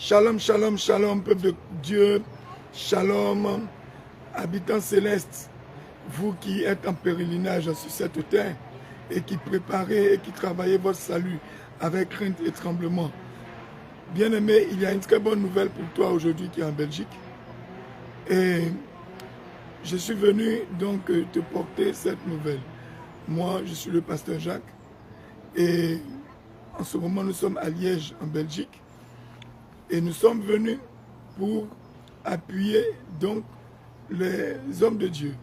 Shalom, shalom, shalom, peuple de Dieu. Shalom, habitants célestes. Vous qui êtes en pèlerinage sur cette terre et qui préparez et qui travaillez votre salut avec crainte et tremblement. Bien-aimé, il y a une très bonne nouvelle pour toi aujourd'hui qui est en Belgique. Et je suis venu donc te porter cette nouvelle. Moi, je suis le pasteur Jacques. Et en ce moment, nous sommes à Liège, en Belgique. Et nous sommes venus pour appuyer donc les hommes de Dieu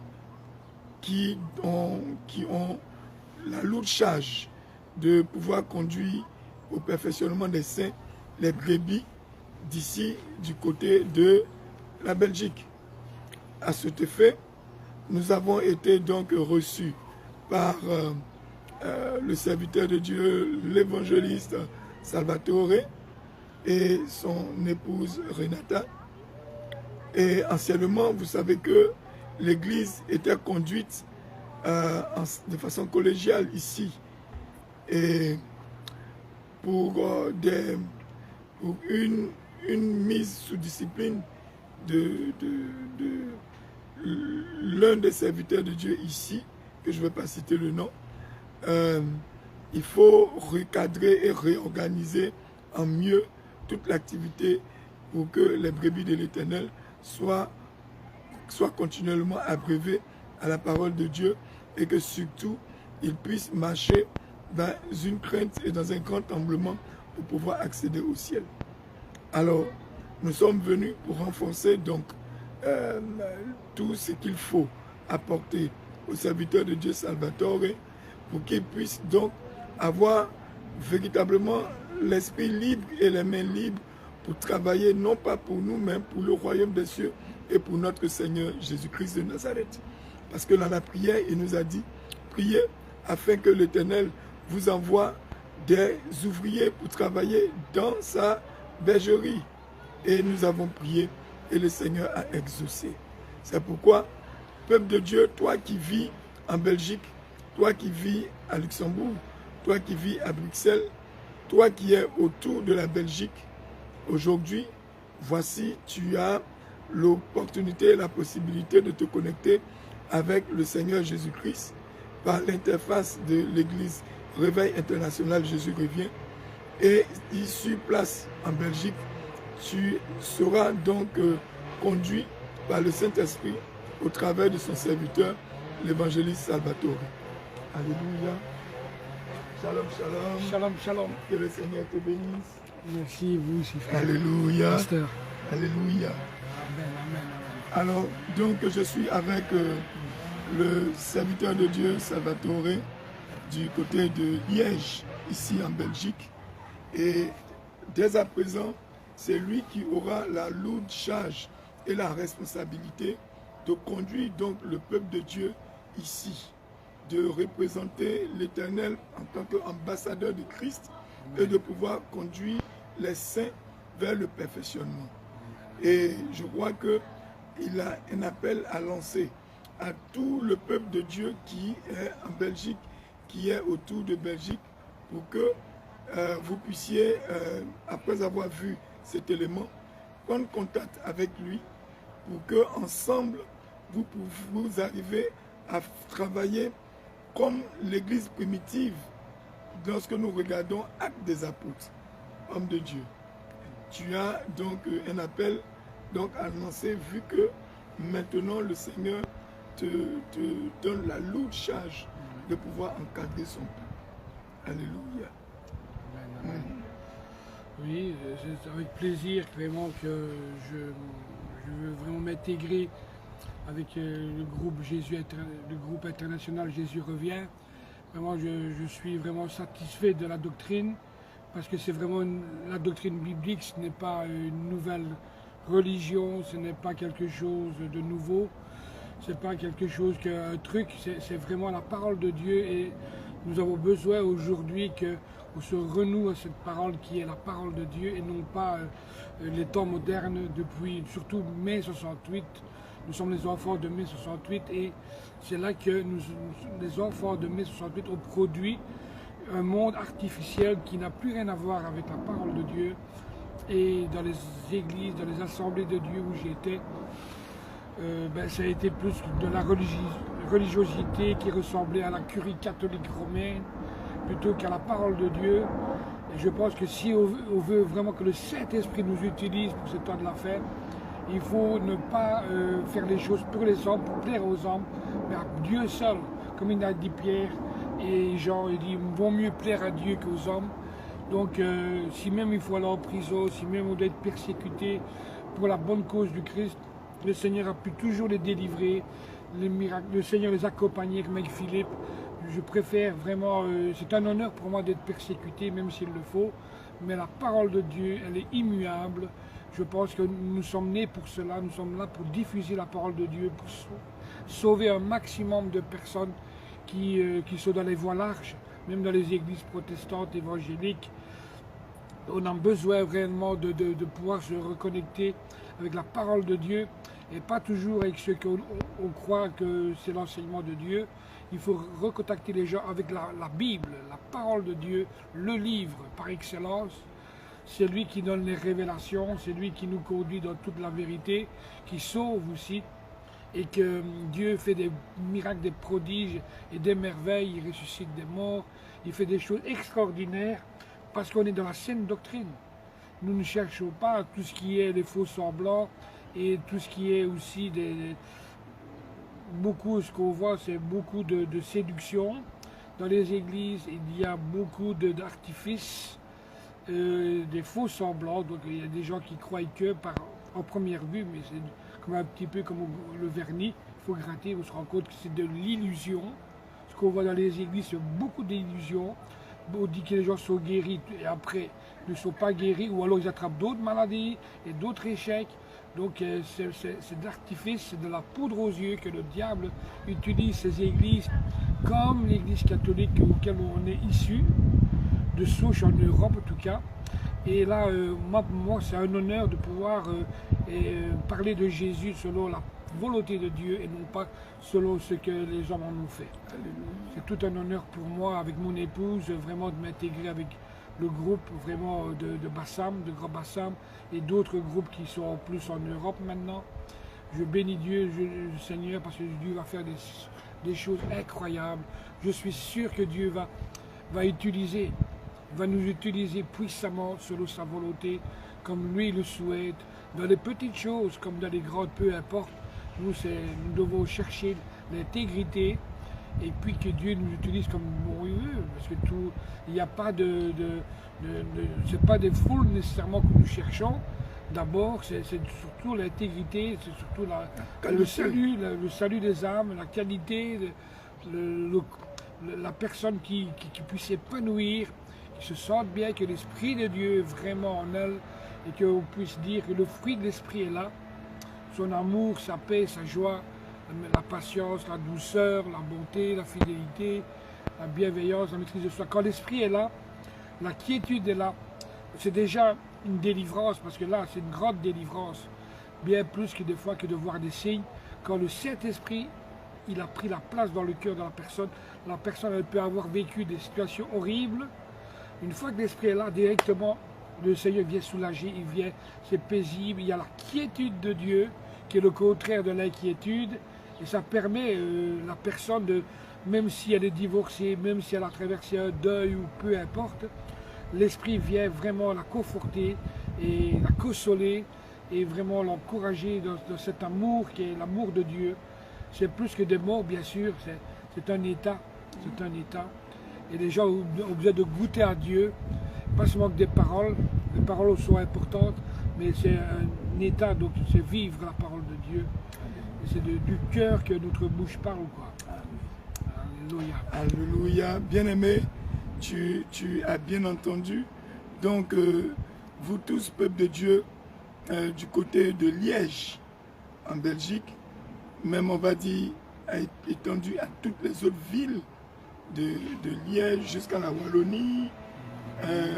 qui ont la lourde charge de pouvoir conduire au perfectionnement des saints les brebis d'ici du côté de la Belgique. À cet effet, nous avons été donc reçus par le serviteur de Dieu, l'évangéliste Salvatore et son épouse Renata. Et anciennement, vous savez que l'église était conduite de façon collégiale ici. Et pour une mise sous discipline de l'un des serviteurs de Dieu ici, que je ne vais pas citer le nom, il faut recadrer et réorganiser en mieux toute l'activité pour que les brebis de l'Éternel soient continuellement abreuvées à la parole de Dieu et que surtout ils puissent marcher dans une crainte et dans un grand tremblement pour pouvoir accéder au ciel. Alors, nous sommes venus pour renforcer donc tout ce qu'il faut apporter aux serviteurs de Dieu Salvatore pour qu'ils puissent donc avoir véritablement l'esprit libre et les mains libres pour travailler non pas pour nous, mais pour le royaume des cieux et pour notre Seigneur Jésus-Christ de Nazareth. Parce que dans la prière, il nous a dit, priez afin que l'Éternel vous envoie des ouvriers pour travailler dans sa bergerie. Et nous avons prié et le Seigneur a exaucé. C'est pourquoi, peuple de Dieu, toi qui vis en Belgique, toi qui vis à Luxembourg, toi qui vis à Bruxelles, toi qui es autour de la Belgique, aujourd'hui, voici, tu as l'opportunité, la possibilité de te connecter avec le Seigneur Jésus-Christ par l'interface de l'Église Réveil International Jésus revient. Et sur place en Belgique, tu seras donc conduit par le Saint-Esprit au travers de son serviteur, l'évangéliste Salvatore. Alléluia. Shalom, shalom. Shalom, shalom. Que le Seigneur te bénisse. Merci, vous aussi, frère. Alléluia. Pasteur. Alléluia. Amen, amen, amen. Alors, donc, je suis avec le serviteur de Dieu, Salvatore, du côté de Liège, ici en Belgique. Et dès à présent, c'est lui qui aura la lourde charge et la responsabilité de conduire donc le peuple de Dieu ici, de représenter l'Éternel en tant qu'ambassadeur de Christ et de pouvoir conduire les saints vers le perfectionnement. Et je crois qu'il a un appel à lancer à tout le peuple de Dieu qui est en Belgique, qui est autour de Belgique, pour que vous puissiez, après avoir vu cet élément, prendre contact avec lui, pour que ensemble vous arrivez à travailler comme l'Église primitive, lorsque nous regardons Actes des Apôtres, hommes de Dieu. Tu as donc un appel donc, à lancer, vu que maintenant le Seigneur te donne la lourde charge de pouvoir encadrer son peuple. Alléluia. Amen, amen. Oui, c'est avec plaisir vraiment que je veux vraiment m'intégrer avec le groupe international Jésus revient. Vraiment, je suis vraiment satisfait de la doctrine parce que c'est vraiment la doctrine biblique, ce n'est pas une nouvelle religion, ce n'est pas quelque chose de nouveau, c'est pas quelque chose qu'un truc, c'est vraiment la parole de Dieu et nous avons besoin aujourd'hui qu'on se renoue à cette parole qui est la parole de Dieu et non pas les temps modernes depuis surtout mai 68. Nous sommes les enfants de mai 68 et c'est là que les enfants de mai 68 ont produit un monde artificiel qui n'a plus rien à voir avec la parole de Dieu et dans les églises, dans les assemblées de Dieu où j'étais, ça a été plus de la religiosité qui ressemblait à la curie catholique romaine plutôt qu'à la parole de Dieu. Et je pense que si on veut vraiment que le Saint-Esprit nous utilise pour ce temps de la fête, il faut ne pas faire les choses pour les hommes, pour plaire aux hommes, mais à Dieu seul. Comme il a dit Pierre et Jean, il dit « vaut mieux plaire à Dieu qu'aux hommes ». Donc si même il faut aller en prison, si même on doit être persécuté pour la bonne cause du Christ, le Seigneur a pu toujours les délivrer, les miracles, le Seigneur les accompagnait comme avec Philippe. Je préfère vraiment, c'est un honneur pour moi d'être persécuté, même s'il le faut, mais la parole de Dieu, elle est immuable. Je pense que nous sommes nés pour cela, nous sommes là pour diffuser la parole de Dieu, pour sauver un maximum de personnes qui sont dans les voies larges, même dans les églises protestantes, évangéliques. On a besoin réellement de pouvoir se reconnecter avec la parole de Dieu et pas toujours avec ce qu'on croit que c'est l'enseignement de Dieu. Il faut recontacter les gens avec la Bible, la parole de Dieu, le livre par excellence. C'est lui qui donne les révélations, c'est lui qui nous conduit dans toute la vérité, qui sauve aussi. Et que Dieu fait des miracles, des prodiges et des merveilles, il ressuscite des morts, il fait des choses extraordinaires parce qu'on est dans la saine doctrine. Nous ne cherchons pas tout ce qui est les faux semblants et tout ce qui est aussi beaucoup, ce qu'on voit, c'est beaucoup de séduction. Dans les églises, il y a beaucoup d'artifices, des faux semblants. Donc il y a des gens qui croient que en première vue, mais c'est comme un petit peu comme le vernis, il faut gratter, on se rend compte que c'est de l'illusion. Ce qu'on voit dans les églises, c'est beaucoup d'illusions. On dit que les gens sont guéris et après ne sont pas guéris, ou alors ils attrapent d'autres maladies et d'autres échecs. Donc c'est de l'artifice, c'est de la poudre aux yeux que le diable utilise ces églises, comme l'église catholique auquel on est issu, de souche en Europe en tout cas. Et là, moi c'est un honneur de pouvoir parler de Jésus selon la volonté de Dieu et non pas selon ce que les hommes en ont fait. C'est tout un honneur pour moi, avec mon épouse, vraiment de m'intégrer avec le groupe vraiment de Bassam, de Grand Bassam, et d'autres groupes qui sont en plus en Europe maintenant. Je bénis Dieu, le Seigneur, parce que Dieu va faire des choses incroyables. Je suis sûr que Dieu va nous utiliser puissamment selon sa volonté, comme lui le souhaite, dans les petites choses comme dans les grandes, peu importe. Nous devons chercher l'intégrité et puis que Dieu nous utilise comme il veut, parce que il n'y a pas c'est pas des foules nécessairement que nous cherchons. D'abord, c'est surtout l'intégrité, c'est surtout le salut des âmes, la qualité, la personne qui puisse s'épanouir, qui se sente bien, que l'Esprit de Dieu est vraiment en elle, et qu'on puisse dire que le fruit de l'Esprit est là, son amour, sa paix, sa joie, la patience, la douceur, la bonté, la fidélité, la bienveillance, la maîtrise de soi. Quand l'Esprit est là, la quiétude est là, c'est déjà une délivrance, parce que là, c'est une grande délivrance, bien plus que des fois que de voir des signes. Quand le Saint-Esprit, il a pris la place dans le cœur de la personne elle peut avoir vécu des situations horribles. Une fois que l'Esprit est là, directement, le Seigneur vient soulager, c'est paisible, il y a la quiétude de Dieu, qui est le contraire de l'inquiétude, et ça permet la personne, même si elle est divorcée, même si elle a traversé un deuil ou peu importe, l'Esprit vient vraiment la conforter et la consoler et vraiment l'encourager dans cet amour qui est l'amour de Dieu. C'est plus que des mots, bien sûr, c'est un état, Et les gens ont besoin de goûter à Dieu, pas seulement que des paroles. Les paroles sont importantes, mais c'est un état, donc c'est vivre la parole de Dieu. Et c'est du cœur que notre bouche parle, quoi. Alléluia. Alléluia. Bien-aimé, tu as bien entendu. Donc, vous tous, peuple de Dieu, du côté de Liège, en Belgique, même on va dire, étendu à toutes les autres villes de Liège jusqu'à la Wallonie,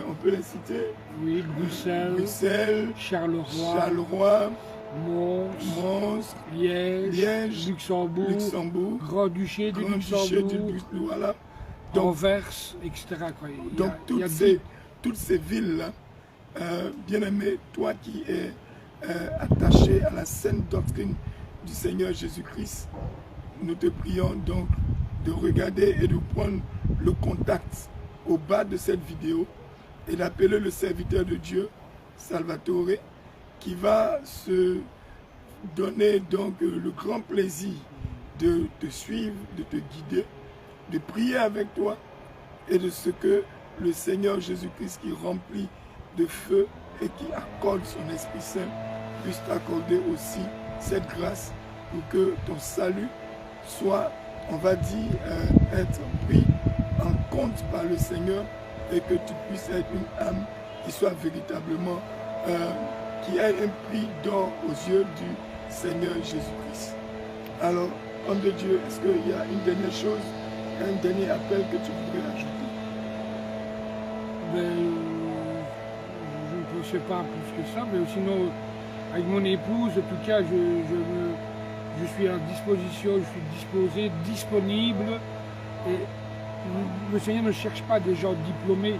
on peut les citer. Oui, Bruxelles, Charleroi, Mons, Liège, Luxembourg, Grand-Duché du Luxembourg, voilà. Donc, Anvers, etc. Donc toutes ces villes-là, Bien-aimé, toi qui es attaché à la saine doctrine du Seigneur Jésus-Christ, nous te prions donc de regarder et de prendre le contact au bas de cette vidéo et d'appeler le serviteur de Dieu, Salvatore, qui va se donner donc le grand plaisir de te suivre, de te guider, de prier avec toi et de ce que le Seigneur Jésus-Christ qui remplit de feu et qui accorde son Esprit Saint puisse t'accorder aussi cette grâce pour que ton salut soit, on va dire, être pris en compte par le Seigneur et que tu puisses être une âme qui soit véritablement, qui ait un prix d'or aux yeux du Seigneur Jésus-Christ. Alors, homme de Dieu, est-ce qu'il y a une dernière chose, un dernier appel que tu voudrais ajouter? Ben, je ne pensais pas plus que ça, mais sinon, avec mon épouse, en tout cas, je suis à disposition, je suis disposé, disponible. Et le Seigneur ne cherche pas des gens diplômés,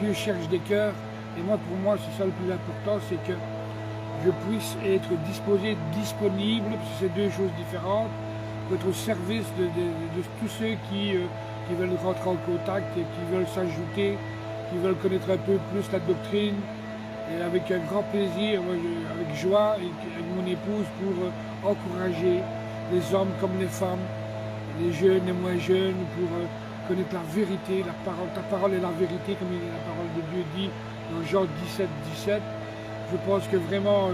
Dieu cherche des cœurs. Et moi, pour moi, c'est ça le plus important, c'est que je puisse être disposé, disponible, parce que c'est deux choses différentes, être au service de tous ceux qui veulent rentrer en contact et qui veulent s'ajouter, qui veulent connaître un peu plus la doctrine. Et avec un grand plaisir, moi, avec joie, et avec mon épouse, pour encourager les hommes comme les femmes, les jeunes et moins jeunes, pour connaître la vérité, la parole. Ta parole est la vérité, comme la parole de Dieu dit dans Jean 17, 17. Je pense que vraiment,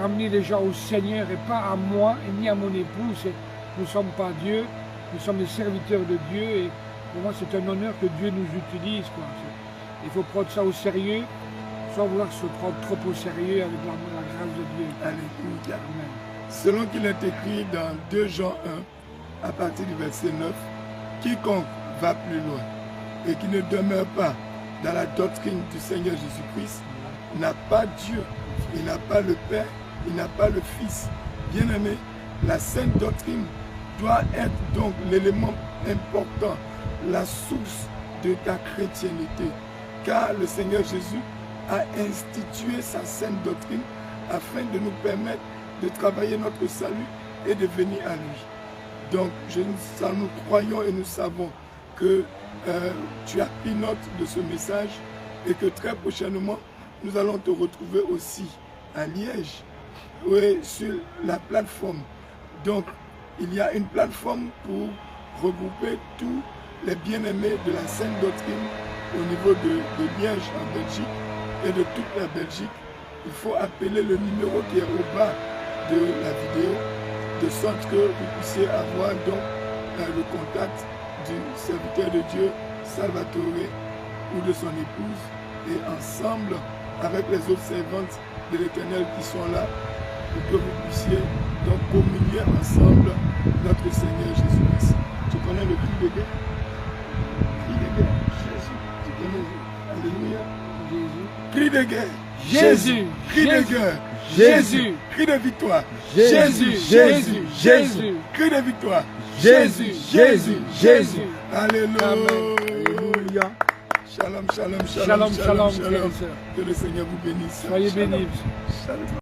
ramener les gens au Seigneur et pas à moi, et ni à mon épouse. Nous ne sommes pas Dieu, nous sommes les serviteurs de Dieu, et pour moi c'est un honneur que Dieu nous utilise, quoi. Il faut prendre ça au sérieux, sans vouloir se prendre trop au sérieux avec la grâce de Dieu. Alléluia. Amen. Selon qu'il est écrit dans 2 Jean 1, à partir du verset 9, quiconque va plus loin et qui ne demeure pas dans la doctrine du Seigneur Jésus-Christ n'a pas Dieu, il n'a pas le Père, il n'a pas le Fils. Bien-aimé, la sainte doctrine doit être donc l'élément important, la source de ta chrétienté, car le Seigneur Jésus a institué sa sainte doctrine afin de nous permettre de travailler notre salut et de venir à lui. Donc, nous croyons et nous savons que tu as pris note de ce message et que très prochainement, nous allons te retrouver aussi à Liège, sur la plateforme. Donc, il y a une plateforme pour regrouper tous les bien-aimés de la sainte doctrine au niveau de Liège en Belgique et de toute la Belgique. Il faut appeler le numéro qui est au bas de la vidéo, de sorte que vous puissiez avoir donc le contact du serviteur de Dieu, Salvatore, ou de son épouse, et ensemble, avec les autres servantes de l'Éternel qui sont là, pour que vous puissiez donc communier ensemble notre Seigneur Jésus-Christ. Tu connais le cri de guerre? Cri de guerre, Jésus. Tu connais? Alléluia. Jésus. Cri de guerre. Jésus. Cri de guerre. Jésus. Cri de victoire. Jésus. Jésus. Jésus. Cri de victoire. Jésus. Jésus. Jésus. Alléluia. Shalom, shalom, shalom, Shalom, shalom, shalom. Que le Seigneur vous bénisse. Soyez bénis. Shalom.